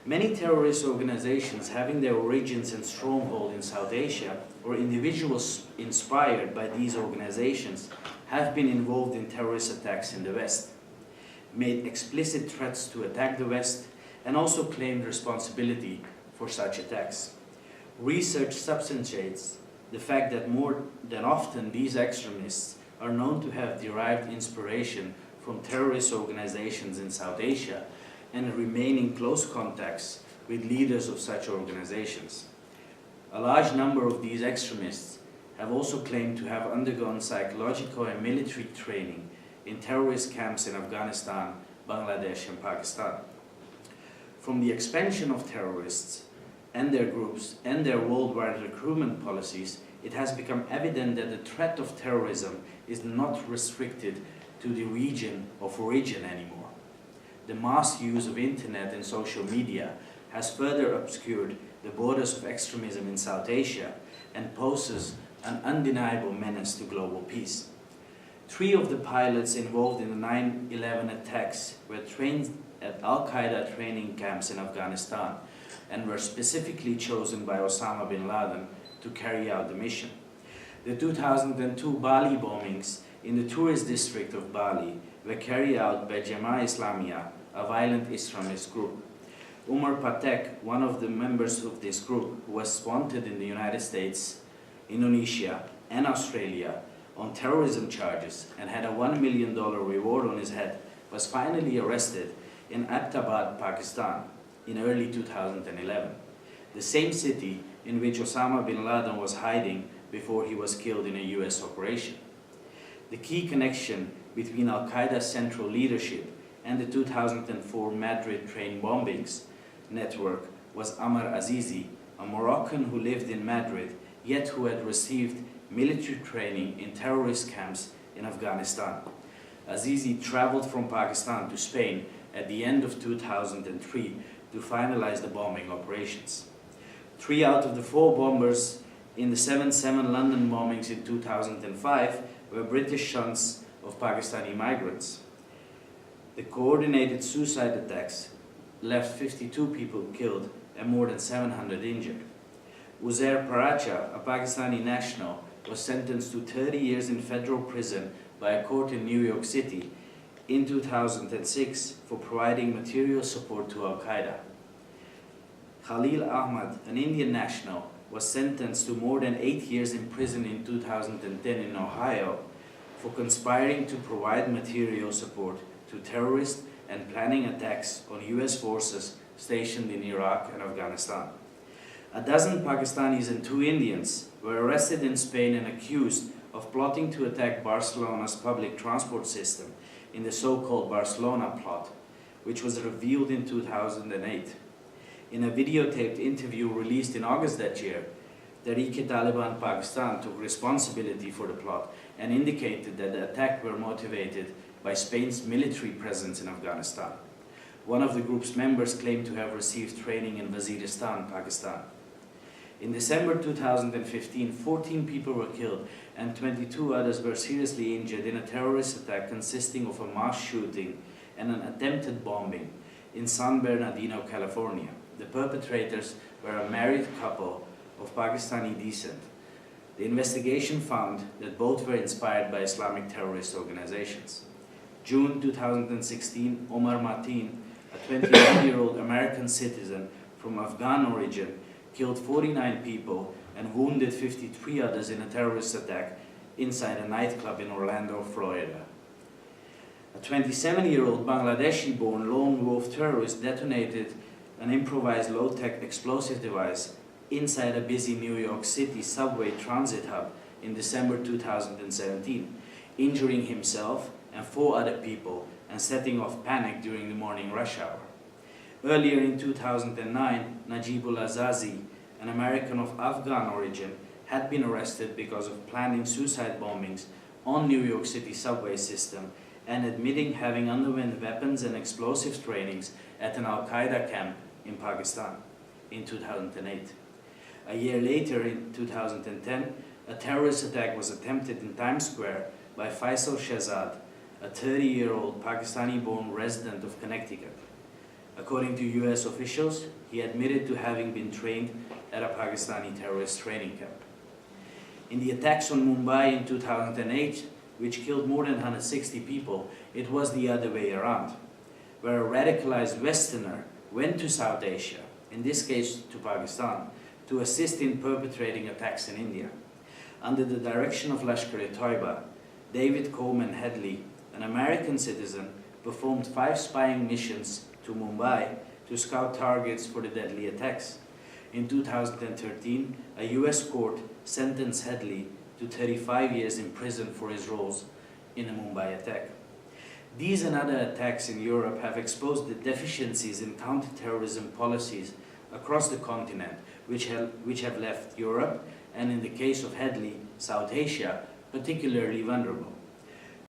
Many terrorist organizations having their origins and stronghold in South Asia, or individuals inspired by these organizations, have been involved in terrorist attacks in the West, made explicit threats to attack the West, and also claimed responsibility for such attacks. Research substantiates the fact that more than often these extremists are known to have derived inspiration from terrorist organizations in South Asia and remain in close contacts with leaders of such organizations. A large number of these extremists have also claimed to have undergone psychological and military training in terrorist camps in Afghanistan, Bangladesh, and Pakistan. From the expansion of terrorists and their groups and their worldwide recruitment policies, it has become evident that the threat of terrorism is not restricted to the region of origin anymore. The mass use of internet and social media has further obscured the borders of extremism in South Asia and poses an undeniable menace to global peace. 3 of the pilots involved in the 9/11 attacks were trained at Al-Qaeda training camps in Afghanistan and were specifically chosen by Osama bin Laden to carry out the mission. The 2002 Bali bombings in the tourist district of Bali were carried out by Jemaah Islamiyah, a violent Islamist group. Umar Patek, one of the members of this group, who was wanted in the United States, Indonesia, and Australia on terrorism charges and had a $1 million reward on his head, was finally arrested in Abbottabad, Pakistan in early 2011, the same city in which Osama bin Laden was hiding before he was killed in a US operation. The key connection between Al-Qaeda's central leadership and the 2004 Madrid train bombings network was Ammar Azizi, a Moroccan who lived in Madrid, yet who had received military training in terrorist camps in Afghanistan. Azizi traveled from Pakistan to Spain at the end of 2003 to finalize the bombing operations. 3 out of the 4 bombers in the 7/7 London bombings in 2005 were British sons of Pakistani migrants. The coordinated suicide attacks left 52 people killed and more than 700 injured. Uzair Paracha, a Pakistani national, was sentenced to 30 years in federal prison by a court in New York City in 2006 for providing material support to Al-Qaeda. Khalil Ahmad, an Indian national, was sentenced to more than 8 years in prison in 2010 in Ohio for conspiring to provide material support to terrorists and planning attacks on US forces stationed in Iraq and Afghanistan. A dozen Pakistanis and 2 Indians were arrested in Spain and accused of plotting to attack Barcelona's public transport system in the so-called Barcelona plot, which was revealed in 2008. In a videotaped interview released in August that year, Tehreek-e-Taliban Pakistan took responsibility for the plot and indicated that the attack were motivated by Spain's military presence in Afghanistan. One of the group's members claimed to have received training in Waziristan, Pakistan. In December 2015, 14 people were killed and 22 others were seriously injured in a terrorist attack consisting of a mass shooting and an attempted bombing in San Bernardino, California. The perpetrators were a married couple of Pakistani descent. The investigation found that both were inspired by Islamic terrorist organizations. June 2016, Omar Mateen, a 21-year-old American citizen from Afghan origin, killed 49 people and wounded 53 others in a terrorist attack inside a nightclub in Orlando, Florida. A 27-year-old Bangladeshi-born lone wolf terrorist detonated an improvised low-tech explosive device inside a busy New York City subway transit hub in December 2017, injuring himself and 4 other people and setting off panic during the morning rush hour. Earlier in 2009, Najibul Azazi, an American of Afghan origin, had been arrested because of planning suicide bombings on New York City subway system and admitting having underwent weapons and explosives trainings at an Al-Qaeda camp in Pakistan in 2008. A year later, in 2010, a terrorist attack was attempted in Times Square by Faisal Shehzad, a 30-year-old Pakistani-born resident of Connecticut. According to US officials, he admitted to having been trained at a Pakistani terrorist training camp. In the attacks on Mumbai in 2008, which killed more than 160 people, it was the other way around, where a radicalized Westerner went to South Asia, in this case to Pakistan, to assist in perpetrating attacks in India. Under the direction of Lashkar-e-Toiba, David Coleman Headley, an American citizen, performed 5 spying missions to Mumbai to scout targets for the deadly attacks. In 2013, a US court sentenced Headley to 35 years in prison for his roles in a Mumbai attack. These and other attacks in Europe have exposed the deficiencies in counterterrorism policies across the continent, which have left Europe, and in the case of Headley, South Asia, particularly vulnerable.